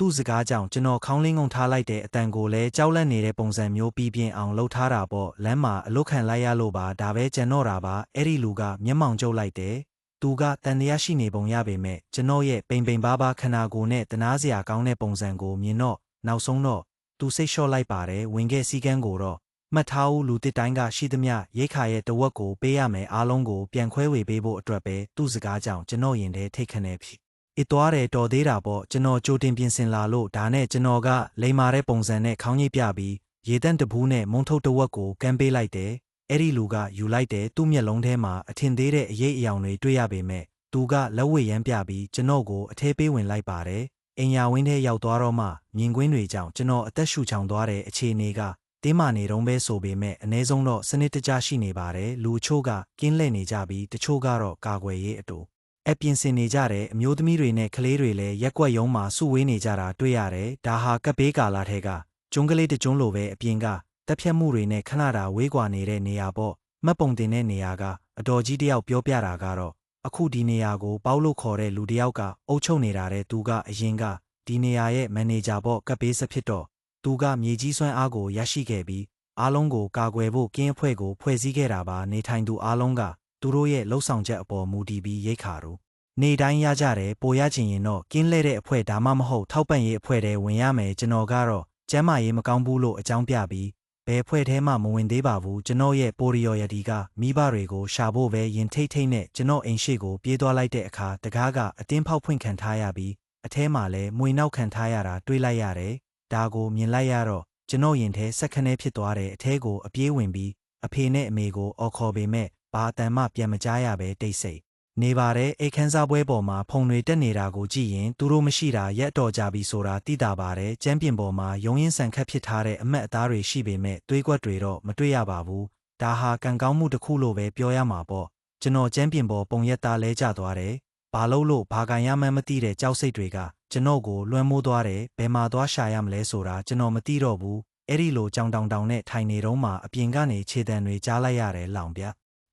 သူ့စကားကြောင့်ကျွန်တော်ခေါင်းလင်းငုံထားလိုက်တဲ့အတန်ကိုလည်းကြောက်လန့်နေတဲ့ပုံစံမျိုးပြီးပြင်းအောင်လှုပ်ထားတာပေါ့လမ်းမှာအလုတ်ခံလိုက်ရလို့ပါဒါပဲကျွန်တော်တာပါအဲ့ဒီလူကမျက်မှောင်ကျုပ်လိုက်တယ်သူကတန်တရားရှိနေပုံရပေမဲ့ကျွန်တော်ရဲ့ပိန်ပိန်ပါးပါးခန္ဓာကိုယ်နဲ့တနာစရာကောင်းတဲ့ပုံစံကိုမြင်တော့နောက်ဆုံးတော့သူစိတ်လျှော့လိုက်ပါတယ်ဝင်ခဲ့စည်းကမ်းကိုတော့မှတ်ထားဦးလူတစ်တိုင်းကရှိသမျှရိတ်ခါရဲ့တဝက်ကိုပေးရမယ်အားလုံးကိုပြန်ခွဲဝေပေးဖို့အတွက်ပဲသူ့စကားကြောင့်ကျွန်တော်ရင်ထဲထိတ်ခနဲဖြစ်အစ်သွားတယ်တော်သေးတာပေါ့ကျွန်တော်ကြိုတင်ပြင်ဆင်လာလို့ဒါနဲ့ကျွန်တော်ကလိမ်မာတဲ့ပုံစံနဲ့ခေါင်းညိတ်ပြပြီးရေတန့်တဘူးနဲ့မုံထုတ်တဝက်ကိုကမ်းပေးလိုက်တယ်အဲ့ဒီလူကယူလိုက်တယ်သူ့မျက်လုံးထဲမှာအထင်သေးတဲ့အရေးအယောင်တွေတွေ့ရပေမဲ့သူကလက်ဝဲရမ်းပြပြီးကျွန်တော်ကိုအထဲပေးဝင်လိုက်ပါတယ်အင်ယာဝင်းထဲရောက်သွားတော့မှမြင်ကွင်းတွေကြောင့်ကျွန်တော်အသက်ရှူချောင်သွားတဲ့အခြေအနေကတင်းမာနေတော့ပဲဆိုပေမဲ့အ ਨੇ ဆုံးတော့စနစ်တကျရှိနေပါတယ်လူချို့ကကင်းလှည့်နေကြပြီးတချို့ကတော့ကာကွယ်ရေးအတူအပြင်ဆင်နေကြတဲ့အမျိုးသမီးတွေနဲ့ကလေးတွေလည်းရက်ွက်ရုံမှာစုဝေးနေကြတာတွေ့ရတယ်ဒါဟာကပ်ဘေးကာလာထဲကကျွန်းကလေးတကျွန်းလိုပဲအပြင်ကတက်ဖြတ်မှုတွေနဲ့ခဏတာဝေးကွာနေတဲ့နေရာပေါ့မှတ်ပုံတင်တဲ့နေရာကအတော်ကြီးတယောက်ပြောပြတာကတော့အခုဒီနေရာကိုပေါက်လို့ခေါ်တဲ့လူတယောက်ကအုပ်ချုပ်နေတာတဲ့သူကအရင်ကဒီနေရာရဲ့မန်နေဂျာပေါ့ကပ်ဘေးစဖြစ်တော့သူကမြေကြီးစွမ်းအားကိုရရှိခဲ့ပြီးအားလုံးကိုကာကွယ်ဖို့ကင်းအဖွဲ့ကိုဖွဲ့စည်းခဲ့တာပါနေထိုင်သူအားလုံးကသူတို့ရဲ့လှုပ်ဆောင်ချက်အပေါ်မူတည်ပြီးရိတ်ခါတို့နေတိုင်းရကြတယ်ပိုရချင်ရင်တော့ကင်းလဲတဲ့အဖွဲ့ဒါမှမဟုတ်ထောက်ပံ့ရေးအဖွဲ့တွေဝင်ရမယ်ကျွန်တော်ကတော့ကျမ်းမာရေးမကောင်းဘူးလို့အကြောင်းပြပြီးဘယ်အဖွဲ့ထဲမှမဝင်သေးပါဘူးကျွန်တော်ရဲ့ပိုရီယော်ရတီကမိဘတွေကိုရှာဖို့ပဲရင်ထိတ်ထိတ်နဲ့ကျွန်တော်အိမ်ရှိကိုပြေးသွားလိုက်တဲ့အခါတကားကအတင်းဖောက်ဖွင့်ခံထားရပြီးအထဲမှာလည်းမွေနောက်ခံထားရတာတွေးလိုက်ရတယ်ဒါကိုမြင်လိုက်ရတော့ကျွန်တော်ရင်ထဲစက်ခနဲဖြစ်သွားတဲ့အထဲကိုအပြေးဝင်ပြီးအဖေနဲ့အမေကိုအော်ခေါ်ပေမဲ့ဘာအတန်မှပြန်မကြားရပဲတိတ်ဆိတ်နေပါတယ်အိတ်ခန်းစားပွဲပေါ်မှာဖုန်တွေတက်နေတာကိုကြည့်ရင်သူတို့မရှိတာရက်တော်ကြပြီဆိုတာသိတာပါတယ်ကျမ်းပြင်ပေါ်မှာရုံရင်းဆန်ခတ်ဖြစ်ထားတဲ့အမတ်အသားတွေရှိပေမဲ့သွေးကွက်တွေတော့မတွေ့ရပါဘူးဒါဟာကံကောင်းမှုတစ်ခုလို့ပဲပြောရမှာပေါ့ကျွန်တော်ကျမ်းပြင်ပေါ်ပုံရက်သားလဲကျသွားတယ်ဘာလို့ဘာကန်ရမှန်းမသိတဲ့ကြောက်စိတ်တွေကကျွန်တော်ကိုလွှမ်းမိုးသွားတယ်ဘယ်မှာသွားရှာရမလဲဆိုတာကျွန်တော်မသိတော့ဘူးအဲ့ဒီလိုကြောင်တောင်နဲ့ထိုင်နေတော့မှအပြင်ကနေခြေတံတွေကြားလိုက်ရတယ်လောင်ပြ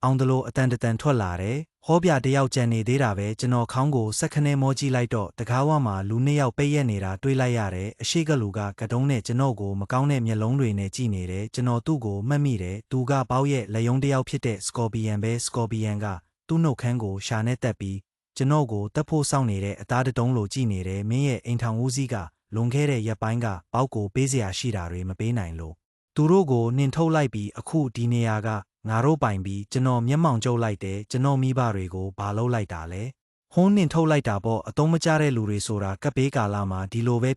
အောင်တလို့အတန်တန်ထွက်လာတယ်ဟောပြတယောက်ကြံနေသေးတာပဲကျွန်တော်ခေါင်းကိုစက်ခနဲမောကြည့်လိုက်တော့တကားဝမှာလူနှစ်ယောက်ပိတ်ရက်နေတာတွေးလိုက်ရတယ်အရှိကလူကကတုံးနဲ့ကျွန်တော်ကိုမကောင်းတဲ့မျက်လုံးတွေနဲ့ကြည့်နေတယ်ကျွန်တော်သူ့ကိုမှတ်မိတယ်သူကပေါက်ရဲ့လက်ယုံတယောက်ဖြစ်တဲ့စကော်ပီယန်ပဲစကော်ပီယန်ကသူ့နှုတ်ခမ်းကိုရှာနဲ့တက်ပြီးကျွန်တော်ကိုတက်ဖို့စောင့်နေတဲ့အသားတုံးလိုကြည့်နေတယ်မင်းရဲ့အိမ်ထောင်ဦးစီးကလွန်ခဲ့တဲ့ရက်ပိုင်းကပေါက်ကိုပေးစရာရှိတာတွေမပေးနိုင်လို့သူတို့ကိုနှင်ထုတ်လိုက်ပြီးအခုဒီနေရာကငါတို့ပိုင်ပြီးကျွန်တော်မျက်မှောင်ကျုပ်လိုက်တယ်ကျွန်တော်မိဘတွေကိုဘာလုပ်လိုက်တာလဲဟိုးနှင်ထုတ်လိုက်တာပေါ့အတုံးမကျတဲ့လူတွေဆိုတာကပ်ဘေးကာလမှာဒီလိုပဲဖြ